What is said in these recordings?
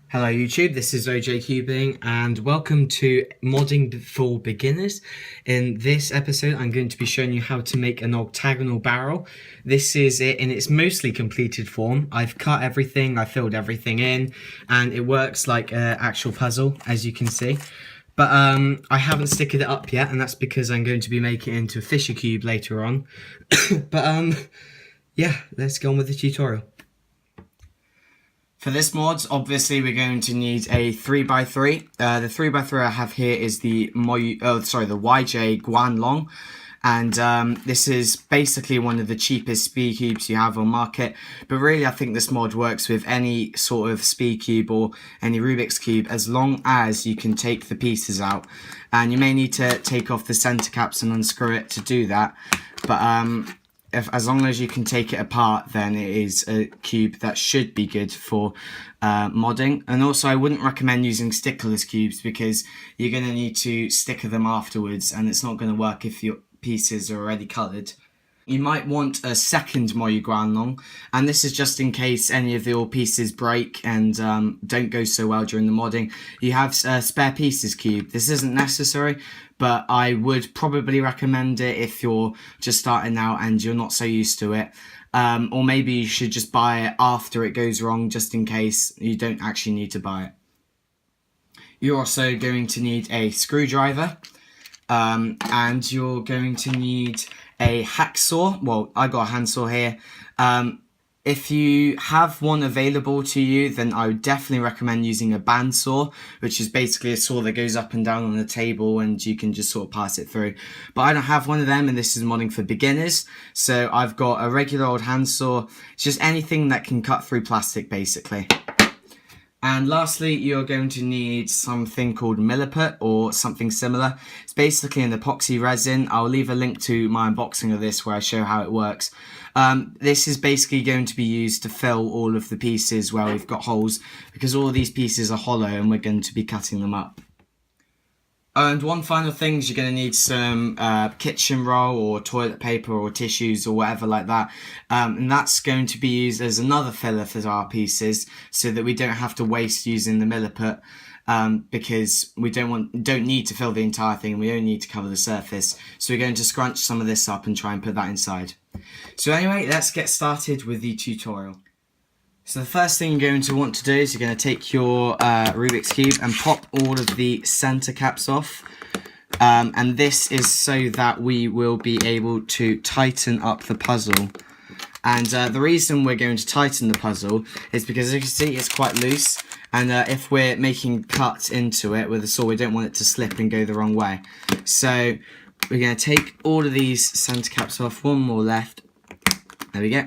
Hello YouTube, this is OJ Cubing and welcome to Modding for Beginners. In this episode I'm going to be showing you how to make an octagonal barrel. This is it in its mostly completed form. I've cut everything, I filled everything in, and it works like an actual puzzle, as you can see. But I haven't sticked it up yet, and that's because I'm going to be making it into a Fisher cube later on. But yeah, let's go on with the tutorial. For this mod, obviously we're going to need a 3x3. The 3x3 I have here is the YJ Guanlong, and this is basically one of the cheapest speed cubes you have on market. But really, I think this mod works with any sort of speed cube or any Rubik's cube, as long as you can take the pieces out. And you may need to take off the center caps and unscrew it to do that, but as long as you can take it apart, then it is a cube that should be good for modding. And also, I wouldn't recommend using stickerless cubes because you're going to need to sticker them afterwards, and it's not going to work if your pieces are already coloured. You might want a second Moyu Guanlong, and this is just in case any of your pieces break and don't go so well during the modding. You have a spare pieces cube. This isn't necessary, but I would probably recommend it if you're just starting out and you're not so used to it. Or maybe you should just buy it after it goes wrong, just in case you don't actually need to buy it. You're also going to need a screwdriver, and you're going to need a hacksaw. Well, I got a handsaw here. If you have one available to you, then I would definitely recommend using a bandsaw, which is basically a saw that goes up and down on the table and you can just sort of pass it through. But I don't have one of them, and this is modding for beginners, so I've got a regular old handsaw. It's just anything that can cut through plastic, basically. And lastly, you're going to need something called milliput or something similar. It's basically an epoxy resin. I'll leave a link to my unboxing of this where I show how it works. This is basically going to be used to fill all of the pieces where we've got holes, because all of these pieces are hollow and we're going to be cutting them up. And one final thing is you're going to need some kitchen roll or toilet paper or tissues or whatever like that. And that's going to be used as another filler for our pieces, so that we don't have to waste using the milliput, because we don't need to fill the entire thing. We only need to cover the surface. So we're going to scrunch some of this up and try and put that inside. So anyway, let's get started with the tutorial. So the first thing you're going to want to do is you're going to take your Rubik's Cube and pop all of the center caps off. And this is so that we will be able to tighten up the puzzle. And the reason we're going to tighten the puzzle is because, as you can see, it's quite loose. And if we're making cuts into it with a saw, we don't want it to slip and go the wrong way. So we're going to take all of these center caps off. One more left. There we go.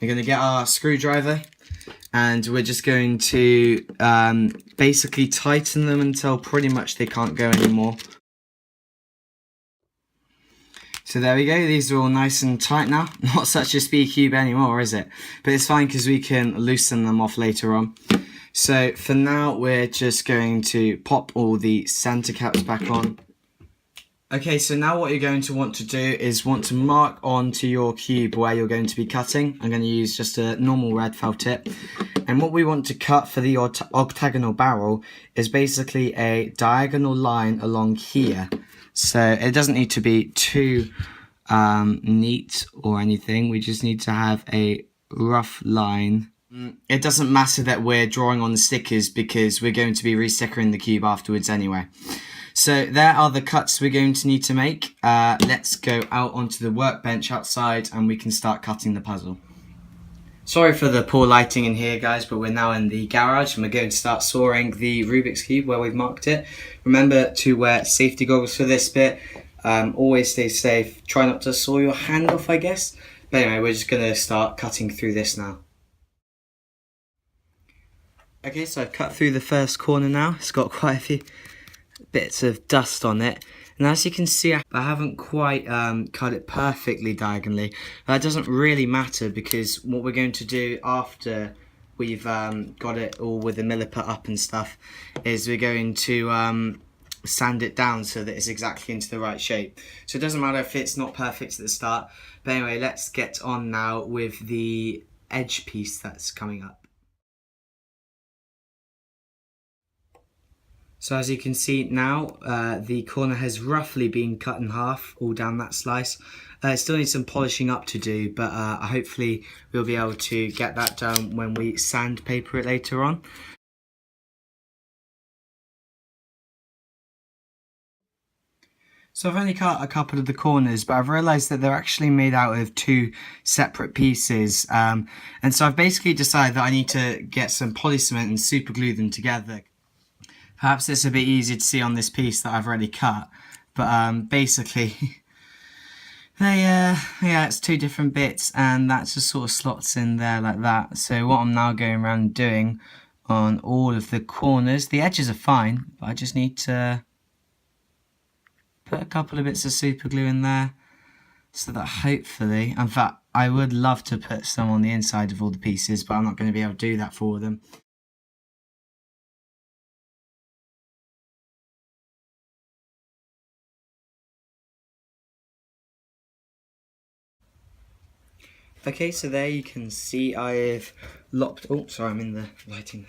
We're going to get our screwdriver, and we're just going to basically tighten them until pretty much they can't go anymore. So there we go, these are all nice and tight now. Not such a speed cube anymore, is it? But it's fine because we can loosen them off later on. So for now, we're just going to pop all the center caps back on. Okay, so now what you're going to want to do is want to mark onto your cube where you're going to be cutting. I'm going to use just a normal red felt tip. And what we want to cut for the octagonal barrel is basically a diagonal line along here. So it doesn't need to be too neat or anything. We just need to have a rough line. It doesn't matter that we're drawing on the stickers because we're going to be re-stickering the cube afterwards anyway. So there are the cuts we're going to need to make. Let's go out onto the workbench outside and we can start cutting the puzzle. Sorry for the poor lighting in here, guys, but we're now in the garage and we're going to start sawing the Rubik's Cube where we've marked it. Remember to wear safety goggles for this bit. Always stay safe. Try not to saw your hand off, I guess. But anyway, we're just going to start cutting through this now. Okay, so I've cut through the first corner now. It's got quite a few bits of dust on it, and as you can see, I haven't quite cut it perfectly diagonally. That doesn't really matter, because what we're going to do after we've got it all with the milliput up and stuff is we're going to sand it down so that it's exactly into the right shape. So it doesn't matter if it's not perfect at the start. But anyway, let's get on now with the edge piece that's coming up. So as you can see now, the corner has roughly been cut in half, all down that slice. It still needs some polishing up to do, but hopefully we'll be able to get that done when we sandpaper it later on. So I've only cut a couple of the corners, but I've realised that they're actually made out of two separate pieces. And so I've basically decided that I need to get some poly cement and super glue them together. Perhaps it's a bit easier to see on this piece that I've already cut, but basically, yeah, it's two different bits, and that just sort of slots in there like that. So what I'm now going around doing on all of the corners, the edges are fine, but I just need to put a couple of bits of super glue in there, so that hopefully, in fact, I would love to put some on the inside of all the pieces, but I'm not going to be able to do that for them. Okay, so there you can see I've lopped, oh sorry, I'm in the lighting.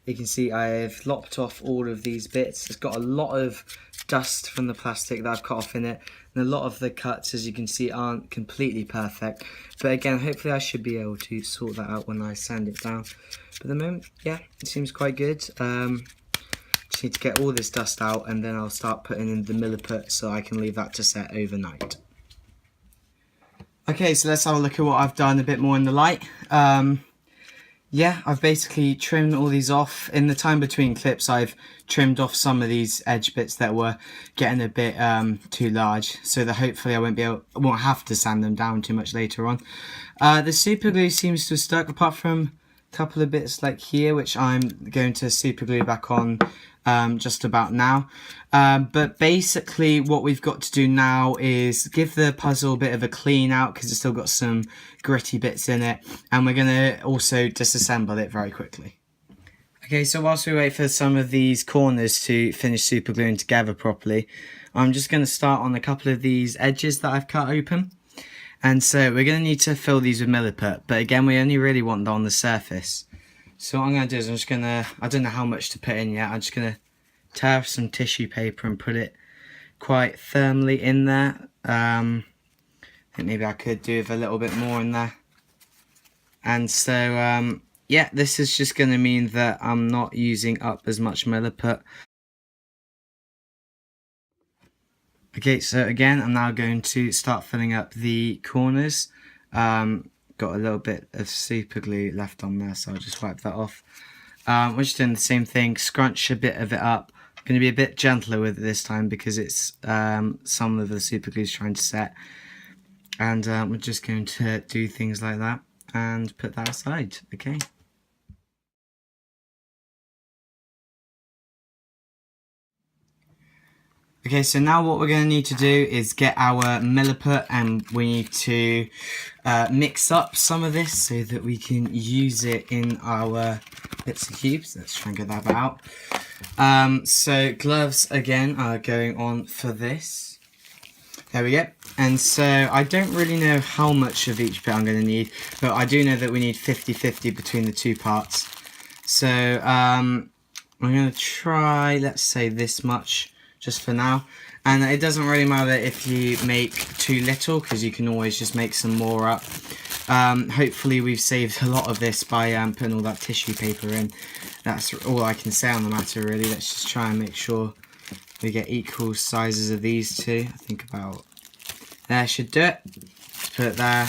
You can see I've lopped off all of these bits. It's got a lot of dust from the plastic that I've cut off in it, and a lot of the cuts, as you can see, aren't completely perfect. But again, hopefully I should be able to sort that out when I sand it down. But at the moment, yeah, it seems quite good. Just need to get all this dust out, and then I'll start putting in the milliput so I can leave that to set overnight. Okay, so let's have a look at what I've done a bit more in the light. Yeah, I've basically trimmed all these off. In the time between clips, I've trimmed off some of these edge bits that were getting a bit too large, so that hopefully I won't have to sand them down too much later on. The super glue seems to have stuck, apart from a couple of bits like here, which I'm going to super glue back on just about now. But basically what we've got to do now is give the puzzle a bit of a clean out, because it's still got some gritty bits in it, and we're going to also disassemble it very quickly. Okay, so whilst we wait for some of these corners to finish super gluing together properly, I'm just going to start on a couple of these edges that I've cut open. And so we're going to need to fill these with milliput, but again, we only really want that on the surface. So what I'm going to do is I'm just going to, I don't know how much to put in yet, I'm just going to tear off some tissue paper and put it quite firmly in there. I think maybe I could do with a little bit more in there. And so, yeah, this is just going to mean that I'm not using up as much milliput. Okay, so again, I'm now going to start filling up the corners. Got a little bit of super glue left on there, so I'll just wipe that off. We're just doing the same thing, scrunch a bit of it up. I'm going to be a bit gentler with it this time because it's some of the super glue is trying to set. And we're just going to do things like that and put that aside, okay? Okay, so now what we're going to need to do is get our milliput, and we need to mix up some of this so that we can use it in our bits of cubes. Let's try and get that out. So gloves again are going on for this. There we go. And so I don't really know how much of each bit I'm going to need, but I do know that we need 50-50 between the two parts. So I'm going to try, let's say, this much just for now. And it doesn't really matter if you make too little, because you can always just make some more up. Hopefully we've saved a lot of this by putting all that tissue paper in. That's all I can say on the matter, really. Let's just try and make sure we get equal sizes of these two. I think about there should do it. Just put it there,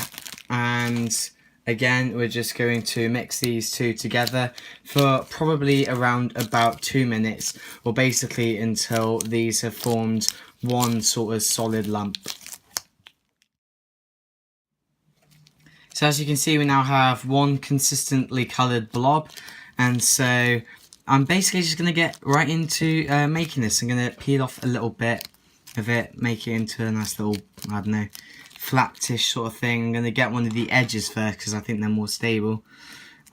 and again we're just going to mix these two together for probably around about 2 minutes, or basically until these have formed one sort of solid lump. So as you can see, we now have one consistently coloured blob, and so I'm basically just going to get right into making this. I'm going to peel off a little bit of it, make it into a nice little, I don't know, flat-ish sort of thing. I'm going to get one of the edges first because I think they're more stable,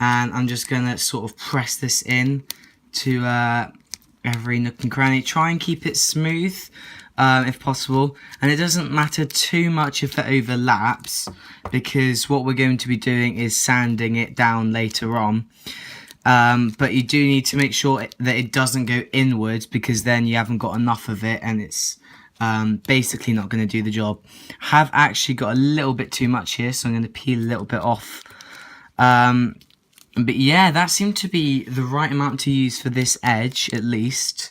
and I'm just going to sort of press this in to every nook and cranny. Try and keep it smooth if possible, and it doesn't matter too much if it overlaps, because what we're going to be doing is sanding it down later on. but you do need to make sure that it doesn't go inwards, because then you haven't got enough of it and it's basically not going to do the job. Have actually got a little bit too much here, so I'm going to peel a little bit off. But yeah, that seemed to be the right amount to use for this edge, at least.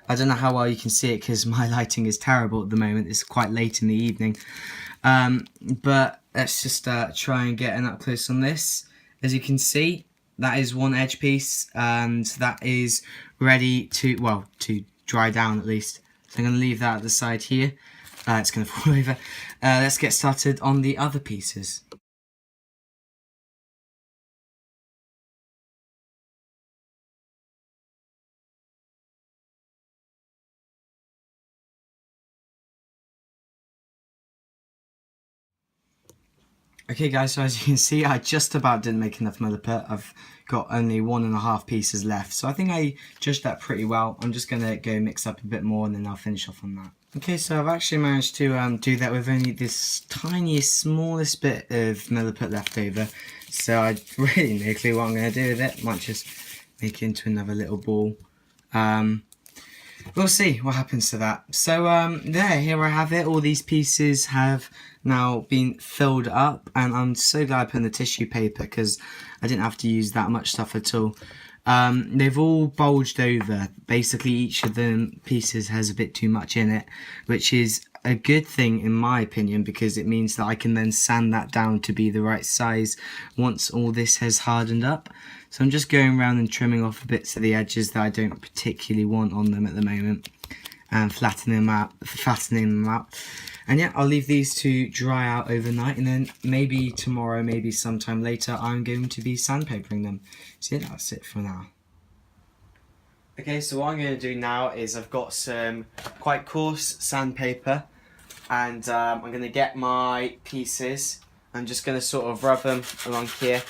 I don't know how well you can see it because my lighting is terrible at the moment. It's quite late in the evening. But let's just try and get an up close on this. As you can see, that is one edge piece, and that is ready to, well, to dry down at least. So I'm going to leave that at the side here. It's going to fall over. Let's get started on the other pieces. Okay guys, so as you can see, I just about didn't make enough milliput. I've got only 1.5 pieces left, so I think I judged that pretty well. I'm just going to go mix up a bit more and then I'll finish off on that. Okay, so I've actually managed to do that with only this tiniest, smallest bit of milliput left over. So I really no clue what I'm going to do with it. Might just make it into another little ball. We'll see what happens to that. So there, here I have it. All these pieces have now been filled up, and I'm so glad I put in the tissue paper because I didn't have to use that much stuff at all. They've all bulged over. Basically, each of the pieces has a bit too much in it, which is a good thing in my opinion, because it means that I can then sand that down to be the right size once all this has hardened up. So I'm just going around and trimming off the bits of the edges that I don't particularly want on them at the moment, and flattening them out. And yeah, I'll leave these to dry out overnight, and then maybe tomorrow, maybe sometime later, I'm going to be sandpapering them. So yeah, that's it for now. Okay, so what I'm going to do now is I've got some quite coarse sandpaper, and I'm going to get my pieces. I'm just going to sort of rub them along here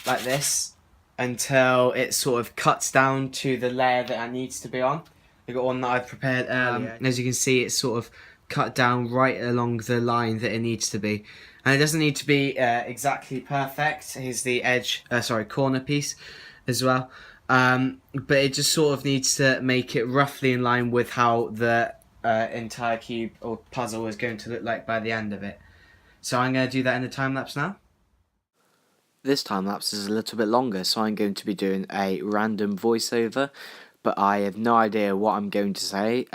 like this until it sort of cuts down to the layer that it needs to be on. I've got one that I've prepared earlier, and as you can see, it's sort of cut down right along the line that it needs to be. And it doesn't need to be exactly perfect. Here's the edge, corner piece as well. But it just sort of needs to make it roughly in line with how the entire cube or puzzle is going to look like by the end of it. So I'm going to do that in the time lapse now. This time lapse is a little bit longer, so I'm going to be doing a random voiceover, but I have no idea what I'm going to say,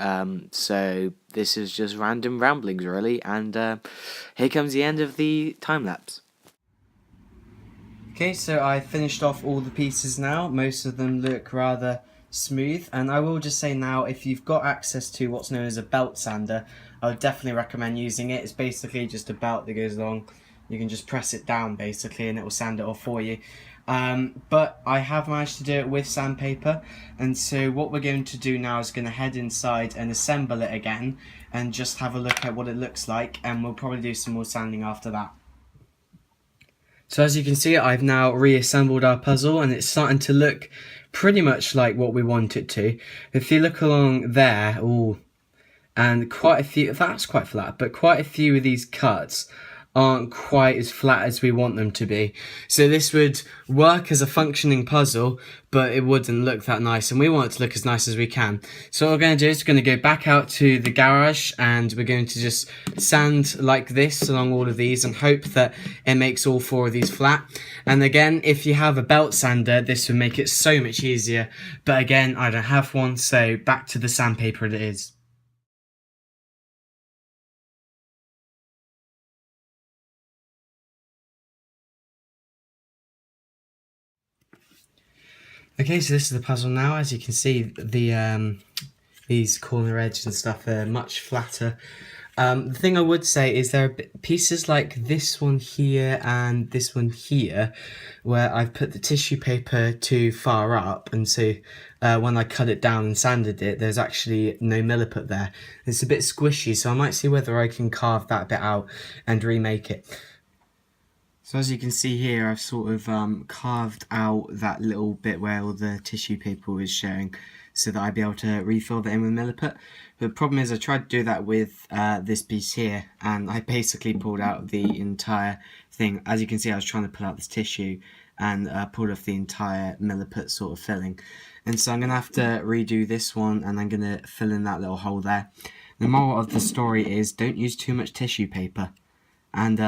so this is just random ramblings really, and here comes the end of the time lapse. Okay, so I finished off all the pieces now. Most of them look rather smooth, and I will just say now, if you've got access to what's known as a belt sander, I would definitely recommend using it. It's basically just a belt that goes along. You can just press it down basically and it will sand it off for you. But I have managed to do it with sandpaper, and so what we're going to do now is going to head inside and assemble it again and just have a look at what it looks like, and we'll probably do some more sanding after that. So as you can see, I've now reassembled our puzzle and it's starting to look pretty much like what we want it to. If you look along there, and quite a few, that's quite flat, but quite a few of these cuts aren't quite as flat as we want them to be. So this would work as a functioning puzzle, but it wouldn't look that nice, and we want it to look as nice as we can. So what we're going to do is we're going to go back out to the garage and we're going to just sand like this along all of these and hope that it makes all 4 of these flat. And again, if you have a belt sander, this would make it so much easier, but again, I don't have one, so back to the sandpaper it is. Okay, so this is the puzzle now. As you can see, the these corner edges and stuff are much flatter. The thing I would say is there are pieces like this one here and this one here where I've put the tissue paper too far up, and so when I cut it down and sanded it, there's actually no milliput there. It's a bit squishy, so I might see whether I can carve that bit out and remake it. So as you can see here, I've sort of carved out that little bit where all the tissue paper was showing, so that I'd be able to refill that in with milliput. But the problem is I tried to do that with this piece here, and I basically pulled out the entire thing. As you can see, I was trying to pull out this tissue, and pulled off the entire milliput sort of filling. And so I'm going to have to redo this one, and I'm going to fill in that little hole there. The moral of the story is don't use too much tissue paper. And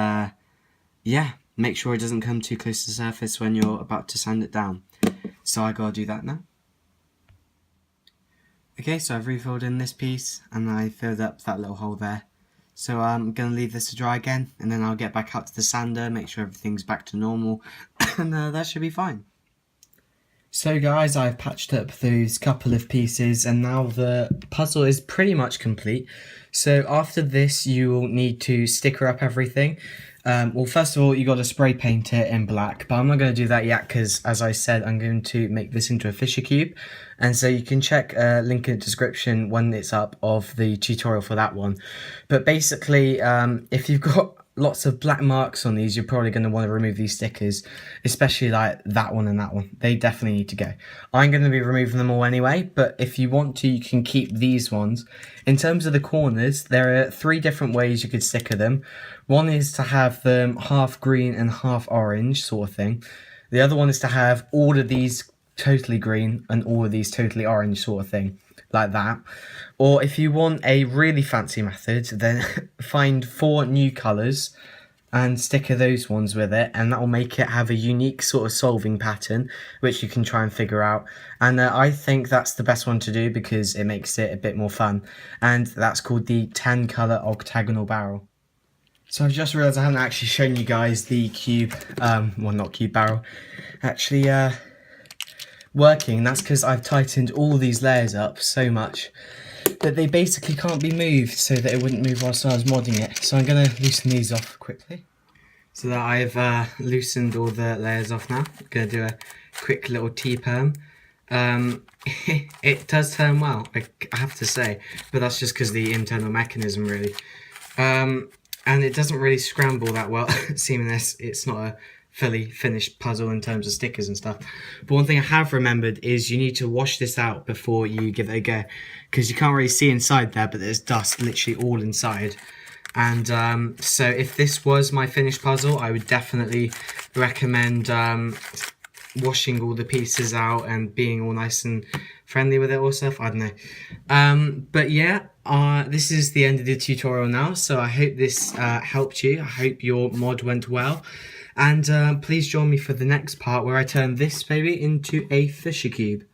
yeah, make sure it doesn't come too close to the surface when you're about to sand it down. So I gotta do that now. Okay, so I've refilled in this piece and I filled up that little hole there. So I'm going to leave this to dry again, and then I'll get back out to the sander, make sure everything's back to normal, and that should be fine. So guys, I've patched up those couple of pieces and now the puzzle is pretty much complete. So after this you will need to sticker up everything. Well, first of all, you got to spray paint it in black, but I'm not going to do that yet because, as I said, I'm going to make this into a Fisher Cube. And so you can check link in the description when it's up of the tutorial for that one. But basically, if you've got lots of black marks on these, you're probably going to want to remove these stickers, especially like that one and that one. They definitely need to go. I'm going to be removing them all anyway, but if you want to, you can keep these ones. In terms of the corners, there are 3 different ways you could sticker them. One is to have them half green and half orange sort of thing. The other one is to have all of these totally green and all of these totally orange sort of thing, like that. Or if you want a really fancy method, then find 4 new colours and sticker those ones with it, and that will make it have a unique sort of solving pattern which you can try and figure out. And I think that's the best one to do because it makes it a bit more fun, and that's called the 10 colour octagonal barrel. So I've just realised I haven't actually shown you guys the cube, well, not cube barrel, actually working. That's because I've tightened all these layers up so much that they basically can't be moved, so that it wouldn't move whilst I was modding it. So I'm going to loosen these off quickly. So that I've loosened all the layers off now, I'm going to do a quick little T-perm. It does turn well, I have to say, but that's just because of the internal mechanism really. And it doesn't really scramble that well, seeming it's not a fully finished puzzle in terms of stickers and stuff. But one thing I have remembered is you need to wash this out before you give it a go, because you can't really see inside there, but there's dust literally all inside. And so if this was my finished puzzle, I would definitely recommend washing all the pieces out and being all nice and friendly with it or stuff. I don't know. But yeah, this is the end of the tutorial now, so I hope this helped you. I hope your mod went well. And please join me for the next part where I turn this baby into a Fisher Cube.